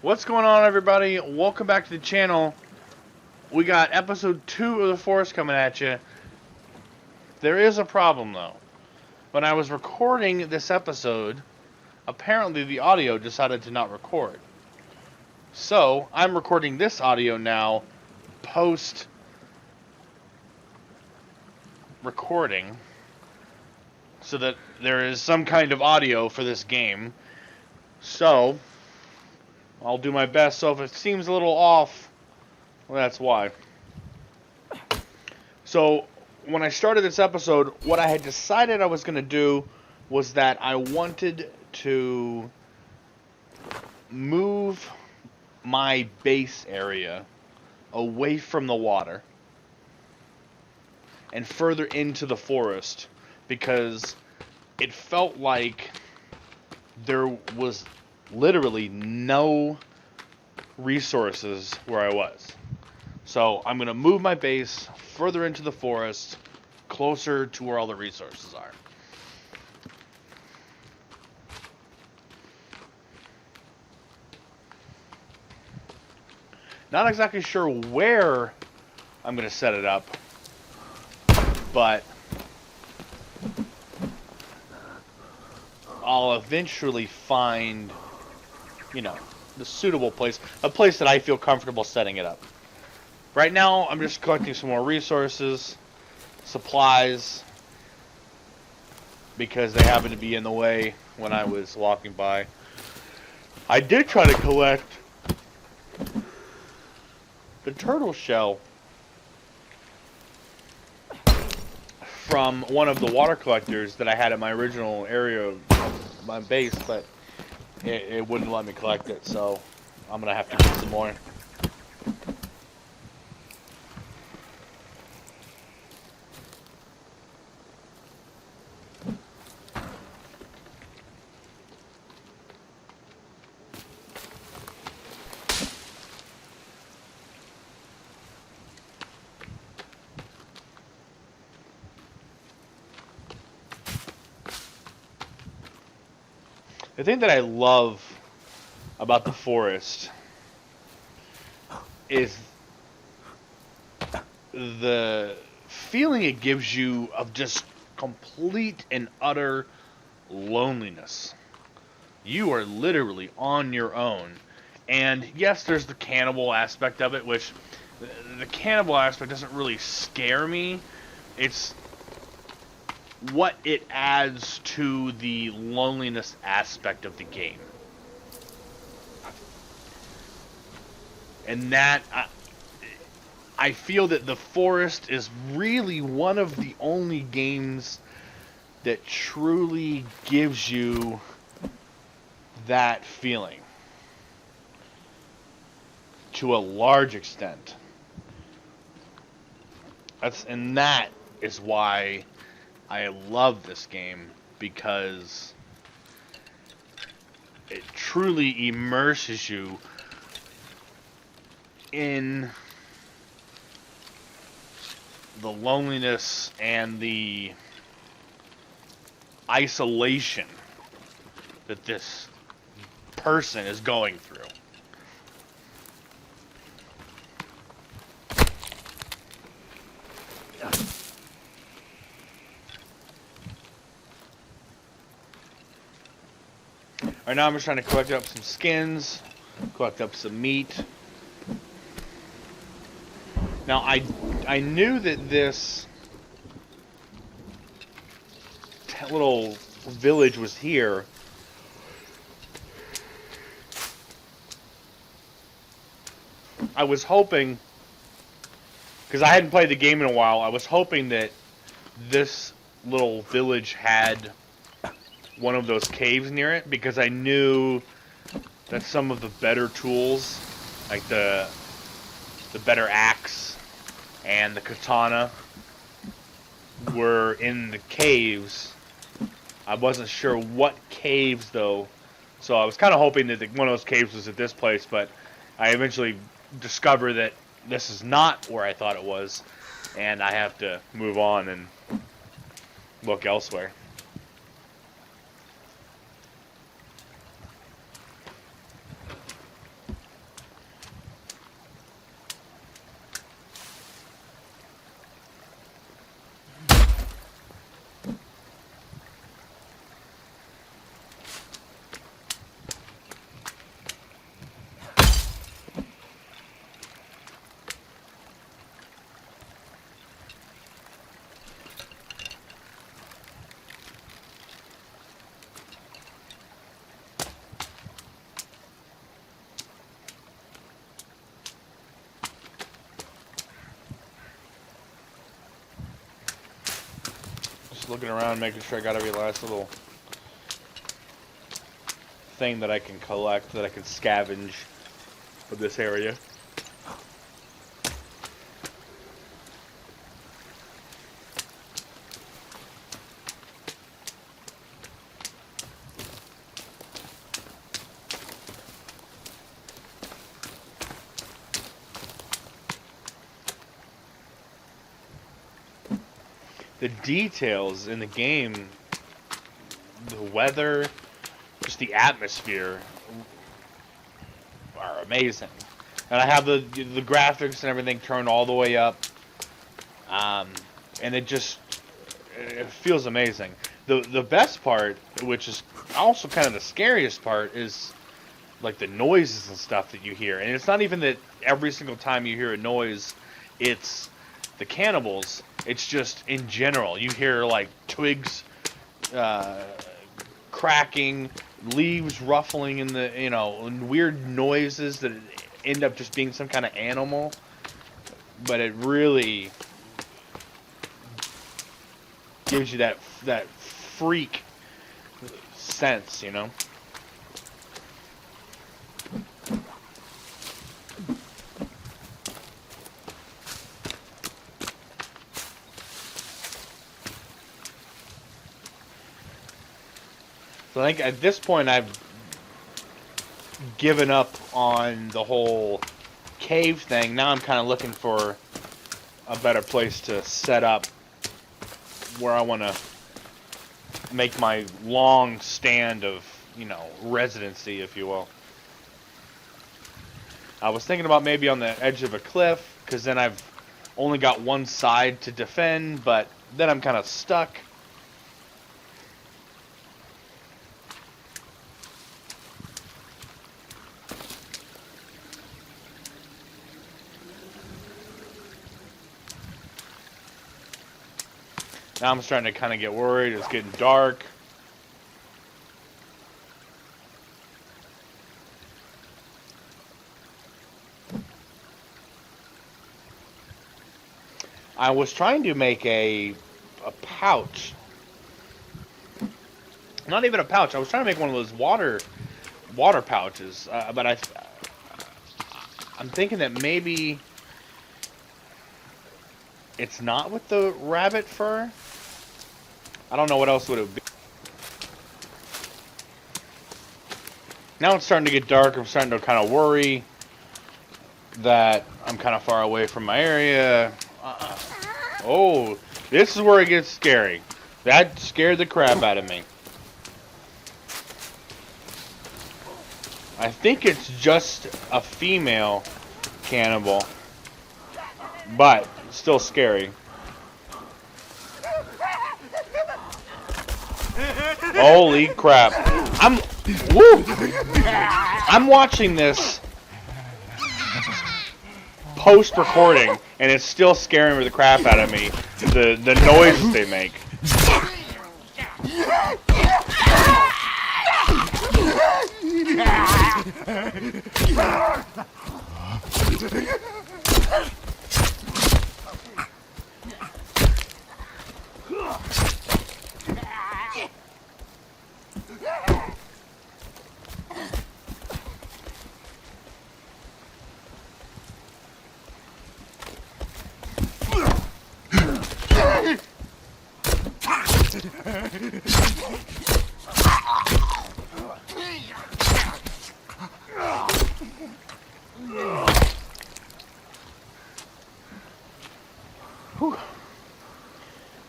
What's going on, everybody? Welcome back to the channel. We got episode 2 of The Forest coming at you. There is a problem, though. When I was recording this episode, apparently the audio decided to not record. So, I'm recording this audio now, post-recording, so that there is some kind of audio for this game. So, I'll do my best, so if it seems a little off, well, that's why. So, when I started this episode, what I had decided I was going to do was that I wanted to move my base area away from the water and further into the forest, because it felt like there was literally no resources where I was. So I'm going to move my base further into the forest, closer to where all the resources are. Not exactly sure where I'm going to set it up, but I'll eventually find, the suitable place, a place that I feel comfortable setting it up. Right now, I'm just collecting some more resources, supplies, because they happen to be in the way when I was walking by. I did try to collect the turtle shell from one of the water collectors that I had at my original area of my base, but it wouldn't let me collect it, so I'm going to have to get some more. The thing that I love about the forest is the feeling it gives you of just complete and utter loneliness. You are literally on your own. And yes, there's the cannibal aspect of it, which the cannibal aspect doesn't really scare me. It's what it adds to the loneliness aspect of the game. And that, I feel that the forest is really one of the only games that truly gives you that feeling to a large extent. That is why I love this game, because it truly immerses you in the loneliness and the isolation that this person is going through. Right now I'm just trying to collect up some skins, collect up some meat. Now I knew that this little village was here. I was hoping, because I hadn't played the game in a while, I was hoping that this little village had one of those caves near it, because I knew that some of the better tools, like the better axe and the katana, were in the caves. I wasn't sure what caves though, so I was kind of hoping that one of those caves was at this place, but I eventually discovered that this is not where I thought it was, and I have to move on and look elsewhere. looking around, making sure I got every last little thing that I can collect, that I can scavenge of this area. The details in the game, the weather, just the atmosphere are amazing. And I have the graphics and everything turned all the way up, and it feels amazing. The best part, which is also kind of the scariest part, is like the noises and stuff that you hear. And it's not even that every single time you hear a noise, it's the cannibals. It's just in general. You hear like twigs cracking, leaves ruffling in the, and weird noises that end up just being some kind of animal. But it really gives you that freak sense, So I think at this point I've given up on the whole cave thing. Now I'm kind of looking for a better place to set up where I want to make my long stand of, residency, if you will. I was thinking about maybe on the edge of a cliff, because then I've only got one side to defend, but then I'm kind of stuck. Now I'm starting to kind of get worried. It's getting dark. I was trying to make a pouch. Not even a pouch. I was trying to make one of those water pouches. But I'm thinking that maybe it's not with the rabbit fur. I don't know what else would it be. Now it's starting to get dark. I'm starting to kind of worry that I'm kind of far away from my area. Oh, this is where it gets scary. That scared the crap out of me. I think it's just a female cannibal, but still scary. Holy crap. I'm watching this post-recording, and it's still scaring the crap out of me. The noises they make.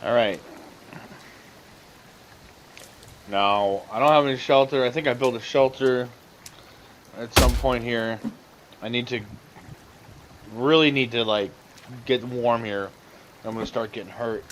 Alright. Now, I don't have any shelter. I think I built a shelter at some point here. I really need to, like, get warm here. I'm going to start getting hurt.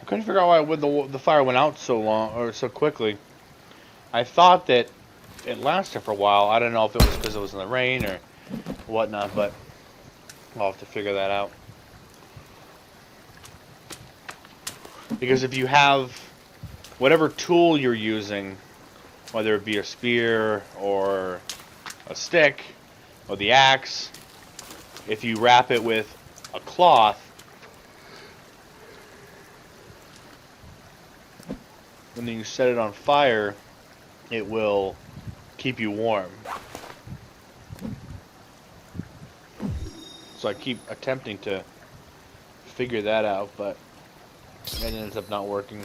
Couldn't figure out why the fire went out so long or so quickly. I thought that it lasted for a while. I don't know if it was because it was in the rain or whatnot, but I'll have to figure that out. Because if you have whatever tool you're using, whether it be a spear or a stick or the axe, if you wrap it with a cloth, and then you set it on fire, it will keep you warm. So I keep attempting to figure that out, but it ends up not working.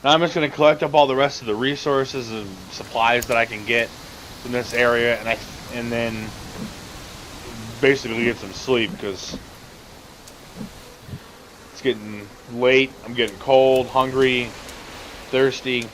Now I'm just going to collect up all the rest of the resources and supplies that I can get in this area, and then basically get some sleep, because it's getting late. I'm getting cold, hungry, thirsty.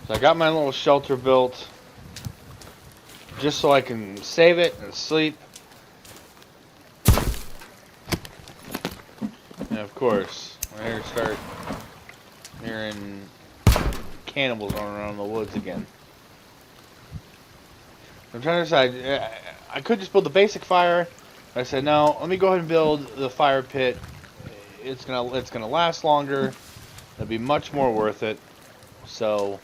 So I got my little shelter built just so I can save it and sleep. And of course, I start hearing cannibals running around the woods again. I'm trying to decide. I could just build the basic fire. I said no. Let me go ahead and build the fire pit. It's gonna last longer. It'll be much more worth it. So.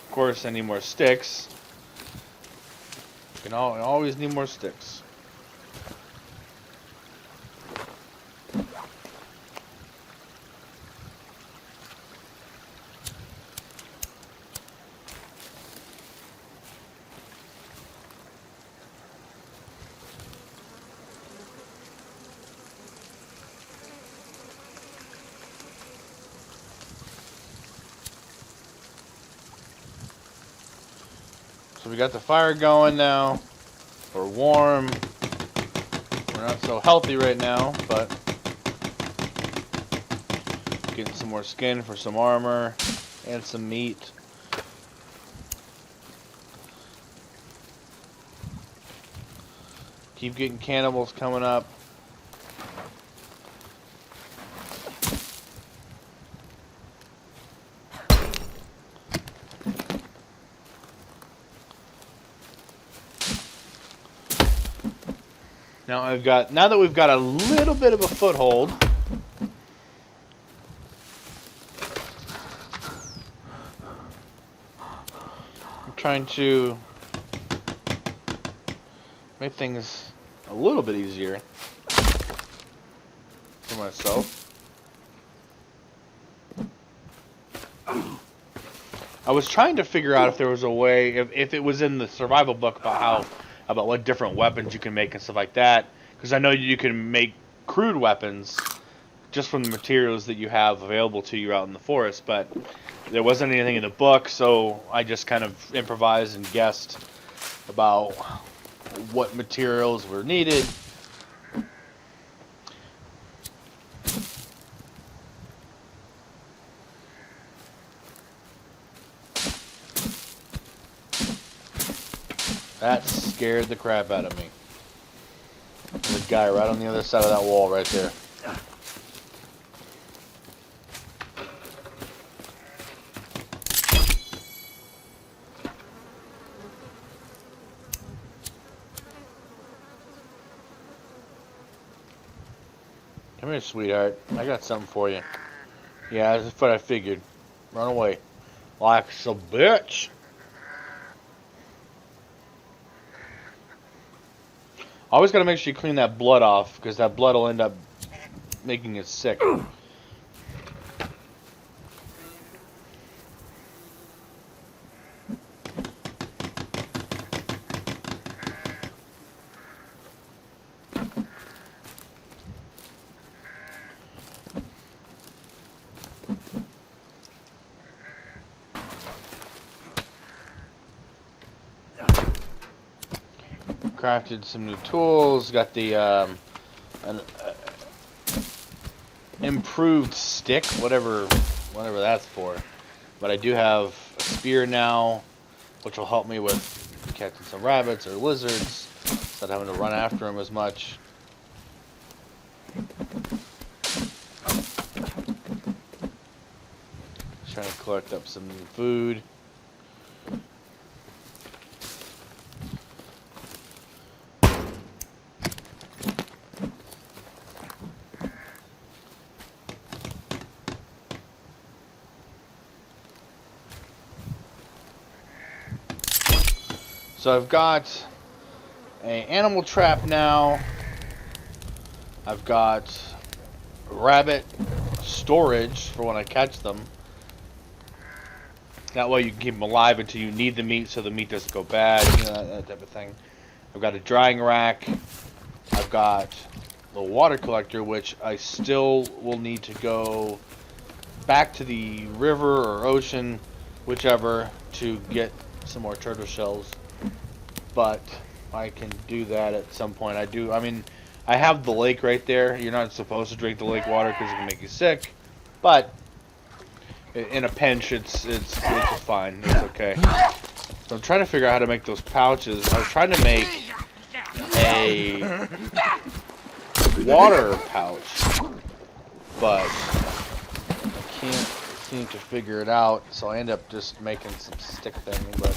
Of course, I need more sticks. You can always need more sticks. So we got the fire going now. We're warm. We're not so healthy right now, but getting some more skin for some armor and some meat. Keep getting cannibals coming up. Now that we've got a little bit of a foothold, I'm trying to make things a little bit easier for myself. I was trying to figure out if there was a way, if it was in the survival book about what different weapons you can make and stuff like that. Because I know you can make crude weapons just from the materials that you have available to you out in the forest, but there wasn't anything in the book, so I just kind of improvised and guessed about what materials were needed. That scared the crap out of me. big guy right on the other side of that wall right there. Come here, sweetheart. I got something for you. Yeah, that's what I figured. Run away. Like a bitch. Always gotta make sure you clean that blood off, because that blood will end up making it sick. Crafted some new tools. Got the an improved stick, whatever that's for. But I do have a spear now, which will help me with catching some rabbits or lizards, instead of having to run after them as much. Trying to collect up some food. So I've got an animal trap now. I've got rabbit storage for when I catch them. That way you can keep them alive until you need the meat, so the meat doesn't go bad, you know, that type of thing. I've got a drying rack. I've got the water collector, which I still will need to go back to the river or ocean, whichever, to get some more turtle shells. But I can do that at some point. I mean, I have the lake right there. You're not supposed to drink the lake water because it can make you sick. But in a pinch, it's fine. It's okay. So I'm trying to figure out how to make those pouches. I was trying to make a water pouch, but I can't seem to figure it out. So I end up just making some stick thing. But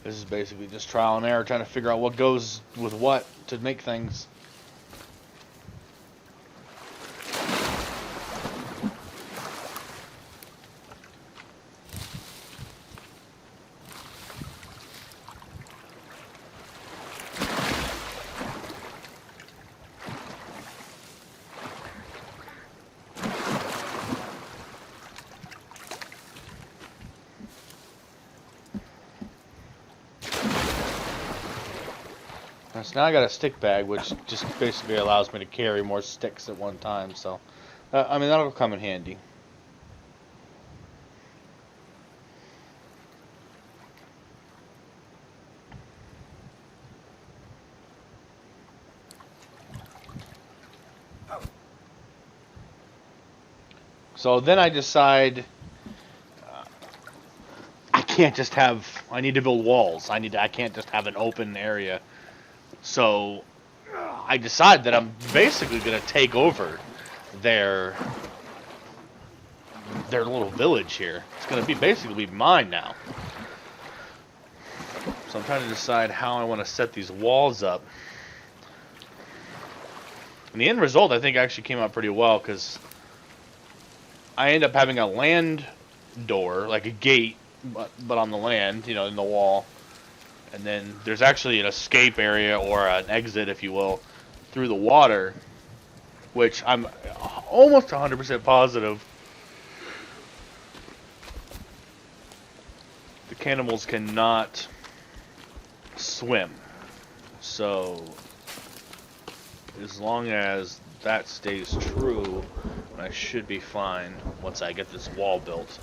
this is basically just trial and error, trying to figure out what goes with what to make things. So now I got a stick bag, which just basically allows me to carry more sticks at one time. So, I mean, that'll come in handy. So then I decide I need to build walls. I can't just have an open area. So I decide that I'm basically going to take over their little village here. It's going to be basically mine now. So I'm trying to decide how I want to set these walls up. And the end result, I think, actually came out pretty well, because I end up having a land door, like a gate, but on the land, you know, in the wall. And then there's actually an escape area, or an exit, if you will, through the water, which I'm almost 100% positive the cannibals cannot swim. So as long as that stays true, I should be fine once I get this wall built.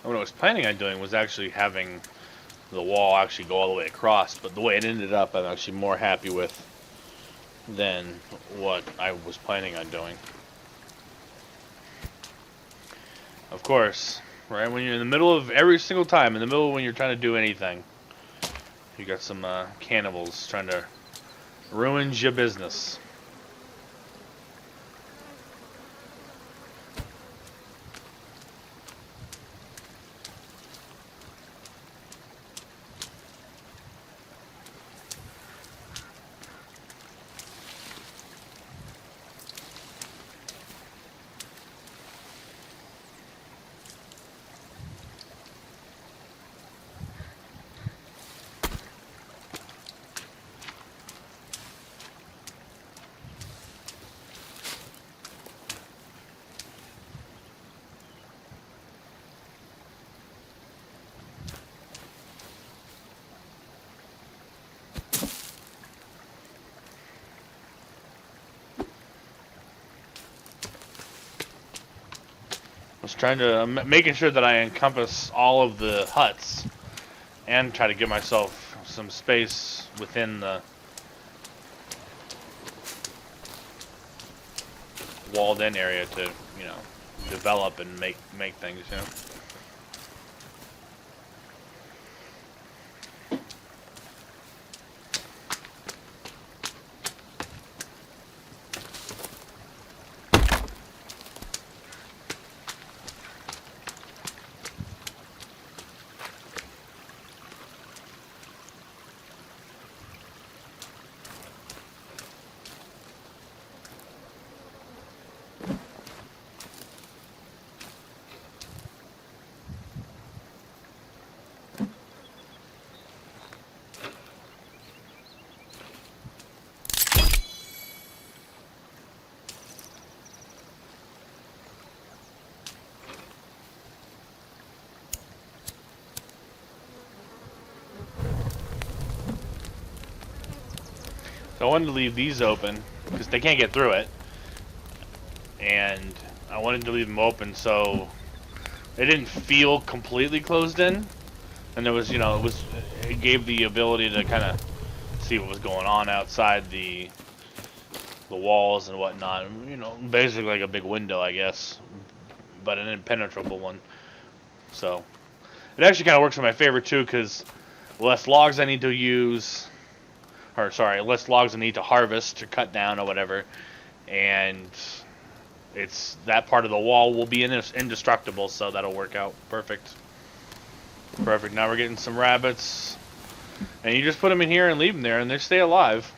What I was planning on doing was actually having the wall actually go all the way across, but the way it ended up, I'm actually more happy with than what I was planning on doing. Of course, right when you're in the middle of every single time, in the middle when you're trying to do anything, you got some cannibals trying to ruin your business. I was trying to making sure that I encompass all of the huts and try to give myself some space within the walled in area to, you know, develop and make things, you know. So I wanted to leave these open because they can't get through it, and I wanted to leave them open so they didn't feel completely closed in, and there was, you know, it gave the ability to kind of see what was going on outside the walls and whatnot. You know, basically like a big window, I guess, but an impenetrable one. So it actually kind of works in my favor too, because less logs I need to use. Or sorry, less logs I need to harvest or cut down or whatever, and it's that part of the wall will be indestructible, so that'll work out perfect. Perfect. Now we're getting some rabbits, and you just put them in here and leave them there, and they stay alive,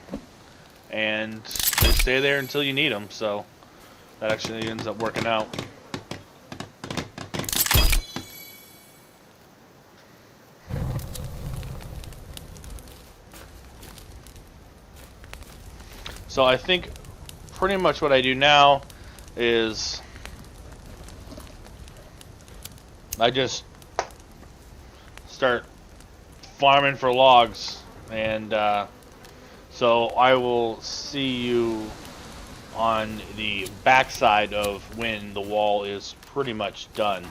and they stay there until you need them. So that actually ends up working out. So I think pretty much what I do now is I just start farming for logs, and so I will see you on the backside of when the wall is pretty much done.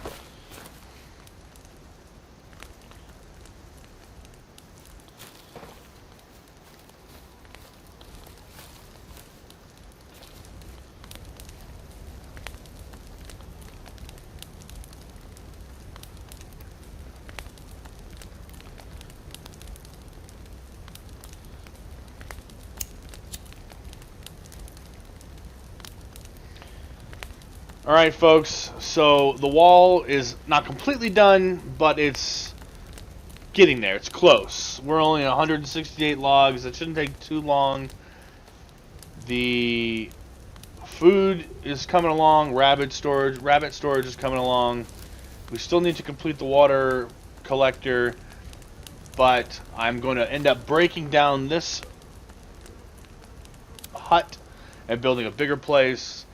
Alright folks, so the wall is not completely done, but it's getting there. It's close. We're only 168 logs. It shouldn't take too long. The food is coming along. Rabbit storage is coming along. We still need to complete the water collector, but I'm going to end up breaking down this hut and building a bigger place.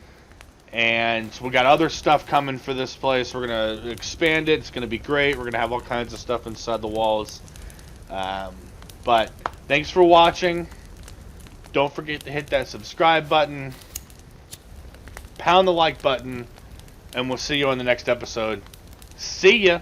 And we got other stuff coming for this place. We're going to expand it. It's going to be great. We're going to have all kinds of stuff inside the walls. But thanks for watching. Don't forget to hit that subscribe button. Pound the like button. And we'll see you on the next episode. See ya!